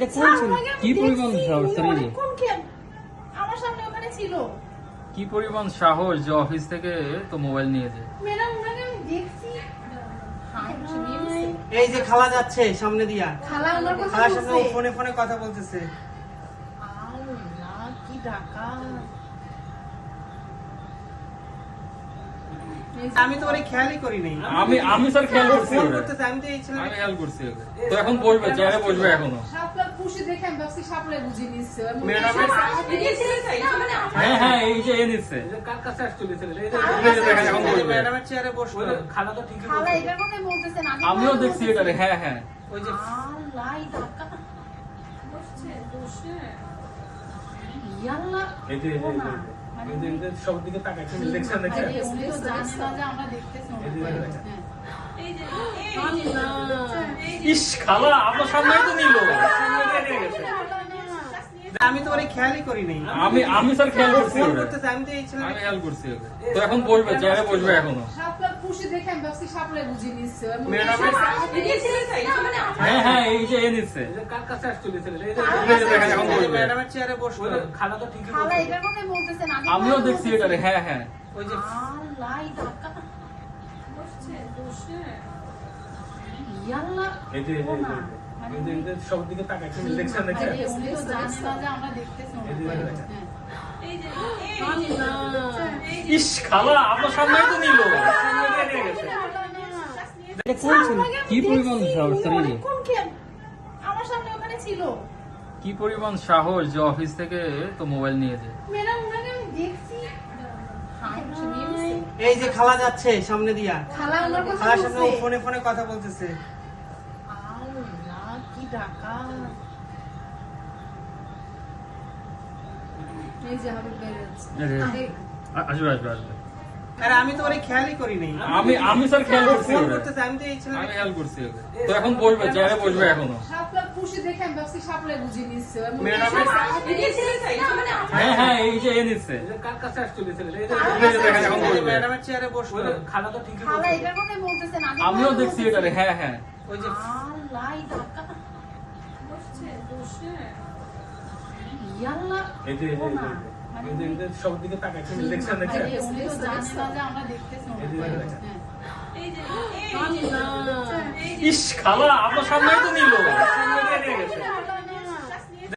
এটা কোন ছিল? কি পরিমাণ সাহস তার এই যে? আমার সামনে ওখানে ছিল। কি পরিমাণ সাহস যে অফিস থেকে তো মোবাইল নিয়েছে। ম্যাডাম ওনাকে আমি দেখছি। এই যে খালা যাচ্ছে সামনে দিয়া, খালা আমার কথা খালার সাথে বলছে। ফোনে ফোনে কথা বলতেছে। আল্লাহ কি ডাকাত। আমি তো ওরে খেয়ালই করি নাই। আমি স্যার খেয়াল করছি ফোন ওরে। করতেছে, আমি তো এই ছেলে আমি খেয়াল করছি ওকে। তো এখন বসবে, চেয়ারে বসবে এখনো। সাপলা খুশি দেখে আমি ভাবছি সাপলা বুঝিয়ে নিচ্ছে। ম্যাডামের হ্যাঁ হ্যাঁ, এই যে এ নিচ্ছে। কার কাছে আসছিল ছেলেটা? এই এই যে দেখেন এখন বসবে। ম্যাডামের চেয়ারে বসলো। খালা তো ঠিকই খালা বলছে। এটার কথা বলতেছেন। আমিও দেখছি এটারে। হ্যাঁ হ্যাঁ, ওই যে আল্লাহ এই ডাকাত। বসছে। ইয়াল্লাহ। এই যে ও না, মানে এই যে সব দিকে তাকাচ্ছেন, দেখছেন উনি দেখছেন? তো জানে না যে আমরা দেখতেছি এই যে ওনাকে। দেখেন। হ্যাঁ। ইস খালা আপনার সামনেই তো নিল। সামনে দিয়ে নিয়ে গেছে। আমি তো ওরে খেয়ালই করি নাই। আমি স্যার খেয়াল করছি ফোন ওরে। করতেছে, আমি তো এই ছেলে আমি খেয়াল করছি ওকে। তো এখন বসবে, চেয়ারে বসবে এখনো। সাপলা খুশি দেখে আমি ভাবছি সাপলা বুঝিয়ে নিচ্ছে। ম্যাডামের হ্যাঁ হ্যাঁ, এই যে এ নিচ্ছে। এই যে কার কাছে আসছিল ছেলেটা? এই এই যে দেখেন এখন বসবে। ম্যাডামের চেয়ারে বসলো। খালা তো ঠিকই খালা বলছে। এটার কথা বলতেছেন। আমিও দেখছি এটারে। হ্যাঁ হ্যাঁ, ওই যে আল্লাহ এই ডাকাত। বসছে। ইয়াল্লাহ। এই যে ও না, মানে এই যে সব দিকে তাকাচ্ছেন, দেখছেন দেখছেন? উনি তো জানে না যে আমরা দেখতেছি এই যে ওনাকে। দেখেন। হ্যাঁ। ইস খালা আপনার সামনেই তো নিল। সামনে দিয়ে নিয়ে গেছে। এটা কোন ছিল? কি পরিমাণ সাহস তার এই যে? আমার সামনে ওখানে ছিল। কি পরিমাণ সাহস যে অফিস থেকে তো মোবাইল নিয়েছে। ম্যাডাম ওনাকে আমি দেখছি। এই যে খালা যাচ্ছে সামনে দিয়া, খালা আমার কথা খালার সাথে বলছে। ফোনে ফোনে কথা বলতেছে। আল্লাহ কি ডাকাত। এই যে হাবিব বের হচ্ছে। আসবে আসবে আসবে। আরে আমি তো ওরে খেয়ালই করি নাই। আমি স্যার খেয়াল করছি ফোন ওরে। করতেছে, আমি তো এই ছেলে আমি খেয়াল করছি ওকে। তো এখন বসবে, চেয়ারে বসবে এখনো। সাপলা খুশি দেখে আমি ভাবছি সাপলা বুঝিয়ে নিচ্ছে। ম্যাডামের হ্যাঁ হ্যাঁ, এই যে এ নিচ্ছে। এই যে কার কাছে আসছিল ছেলেটা? এই এই যে দেখেন এখন বসবে। ম্যাডামের চেয়ারে বসলো। খালা তো ঠিকই খালা বলছে। এটার কথা বলতেছেন। আমিও দেখছি এটারে। হ্যাঁ হ্যাঁ, ওই যে আল্লাহ এই ডাকাত। বসছে। ইয়াল্লাহ। এই যে ও না, মানে এই যে সব দিকে তাকাচ্ছেন, দেখছেন দেখছেন? উনি তো জানে না যে আমরা দেখতেছি এই যে ওনাকে। দেখেন। হ্যাঁ। ইস খালা আপনার সামনেই তো নিল। সামনে দিয়ে নিয়ে গেছে।